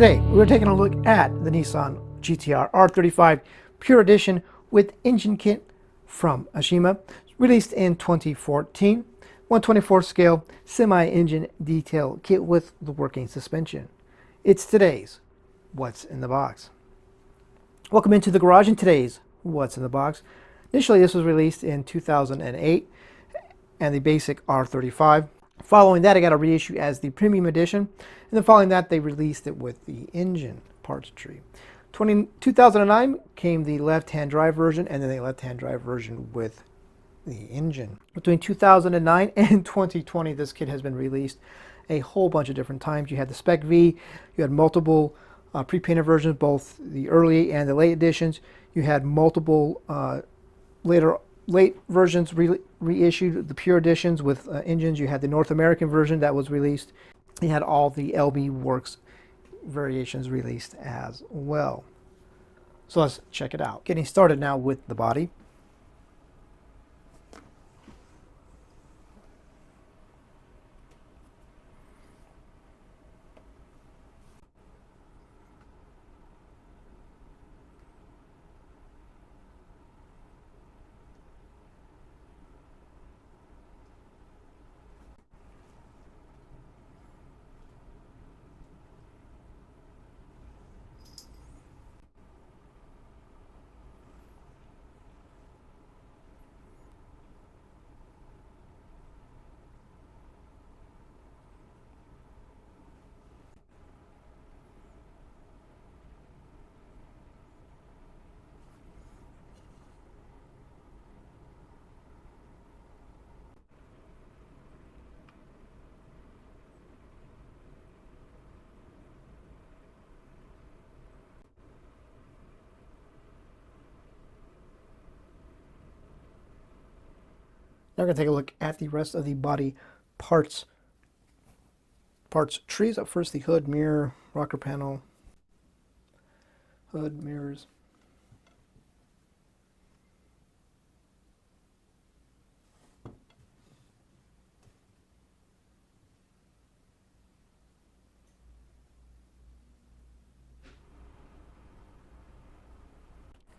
Today, we're taking a look at the Nissan GTR R35 Pure Edition with engine kit from Aoshima, released in 2014. 124 scale semi-engine detail kit with the working suspension. It's today's What's in the Box. Welcome into the garage and today's What's in the Box. Initially, this was released in 2008 and the basic R35. Following that, it got a reissue as the Premium Edition, and then following that, they released it with the engine parts tree. 2009 came the left-hand drive version, and then the left-hand drive version with the engine. Between 2009 and 2020, this kit has been released a whole bunch of different times. You had the Spec V, you had multiple pre-painted versions, both the early and the late editions. You had multiple late versions reissued, the Pure Editions with engines. You had the North American version that was released. You had all the LB Works variations released as well. So let's check it out. Getting started now with the body. Now we're going to take a look at the rest of the body parts trees. Up first, the hood, mirror, rocker panel, hood, mirrors.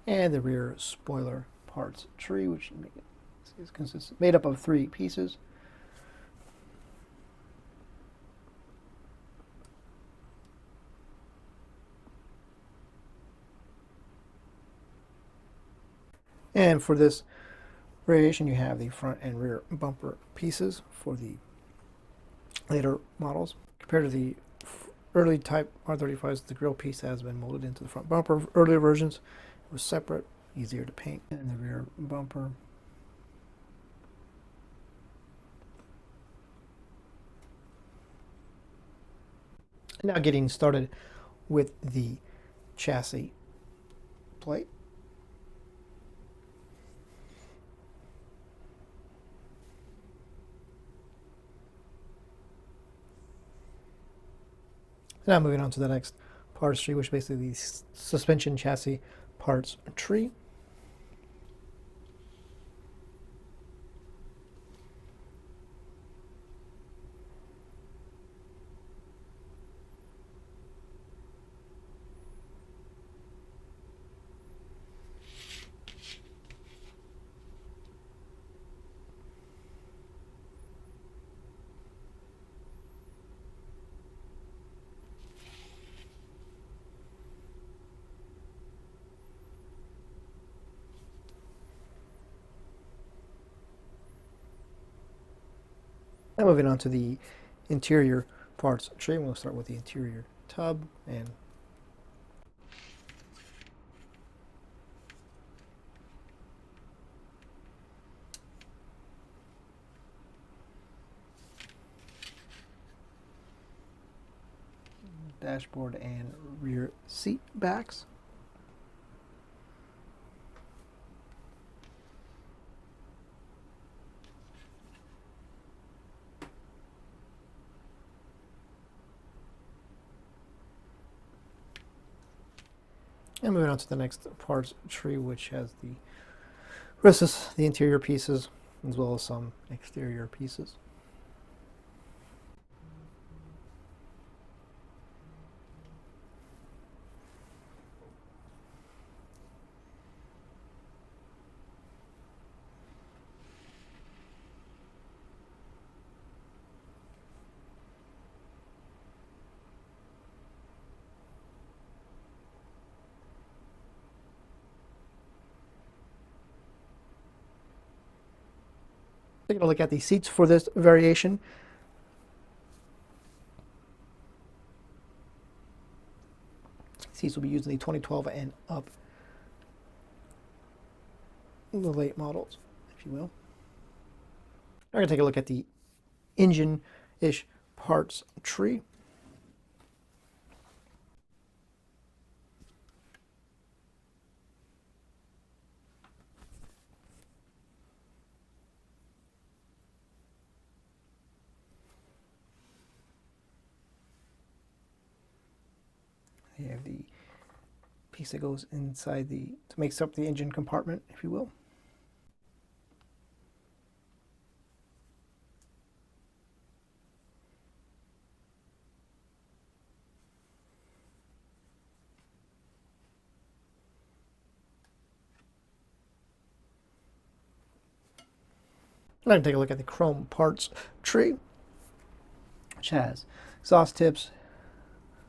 And the rear spoiler parts tree, which is made up of 3 pieces. And for this variation, you have the front and rear bumper pieces for the later models. Compared to the early type R35s, the grille piece has been molded into the front bumper. Earlier versions, it was separate, easier to paint. And the rear bumper. Now getting started with the chassis plate. Now moving on to the next parts tree, which is basically the suspension chassis parts tree. Now moving on to the interior parts tree. We'll start with the interior tub and dashboard and rear seat backs. And moving on to the next parts tree, which has the rest of the interior pieces as well as some exterior pieces. Taking a look at the seats for this variation. Seats will be used in the 2012 and up, the late models, if you will. We're going to take a look at the engine-ish parts tree. You have the piece that goes inside to makes up the engine compartment, if you will. I'm going to take a look at the chrome parts tree, which has exhaust tips,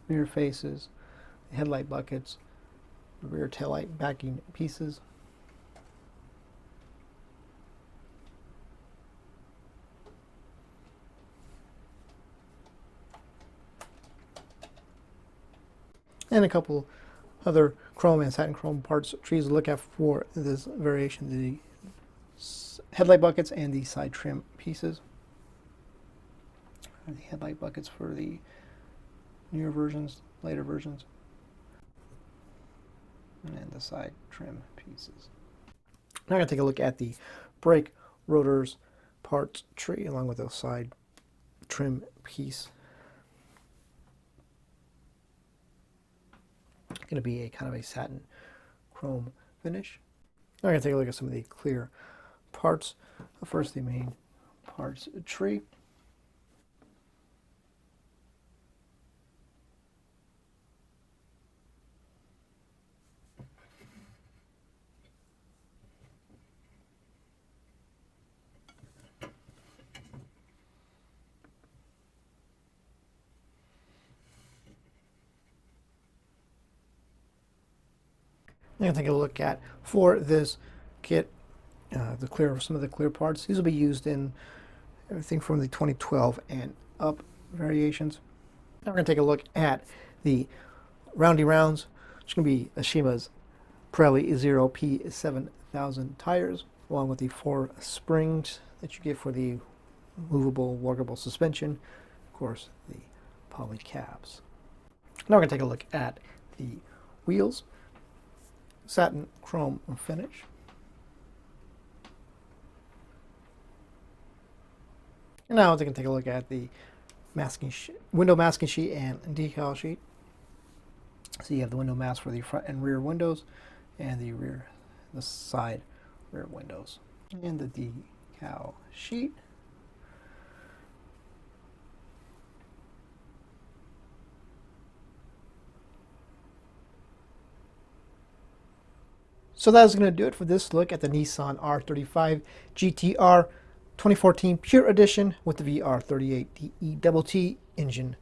rear faces, headlight buckets, rear taillight backing pieces, and a couple other chrome and satin chrome parts trees to look at for this variation: the headlight buckets and the side trim pieces. The headlight buckets for the newer versions, later versions, and the side trim pieces. Now I'm going to take a look at the brake rotors parts tree along with the side trim piece. It's going to be a kind of a satin chrome finish. Now I'm going to take a look at some of the clear parts. First, the main parts tree. I'm going to take a look at for this kit some of the clear parts. These will be used in everything from the 2012 and up variations. Now we're going to take a look at the roundy rounds, which is going to be Aoshima's Pirelli 0P7000 tires, along with the 4 springs that you get for the movable, walkable suspension, of course, the poly cabs. Now we're going to take a look at the wheels. Satin chrome finish. And now we can take a look at the window masking sheet and decal sheet. So you have the window mask for the front and rear windows, and the side rear windows, and the decal sheet. So that is going to do it for this look at the Nissan R35 GTR 2014 Pure Edition with the VR38 DE engine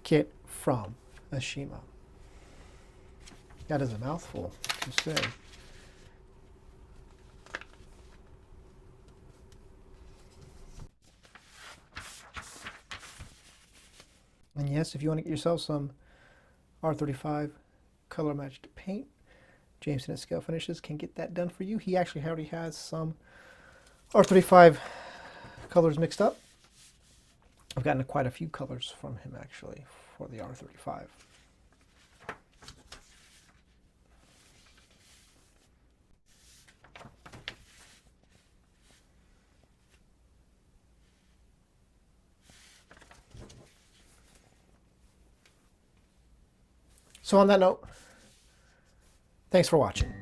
kit from Aoshima. That is a mouthful to say. And yes, if you want to get yourself some R35 color matched paint, Jameson at Scalefinishes can get that done for you. He actually already has some R35 colors mixed up. I've gotten quite a few colors from him actually for the R35. So on that note, thanks for watching.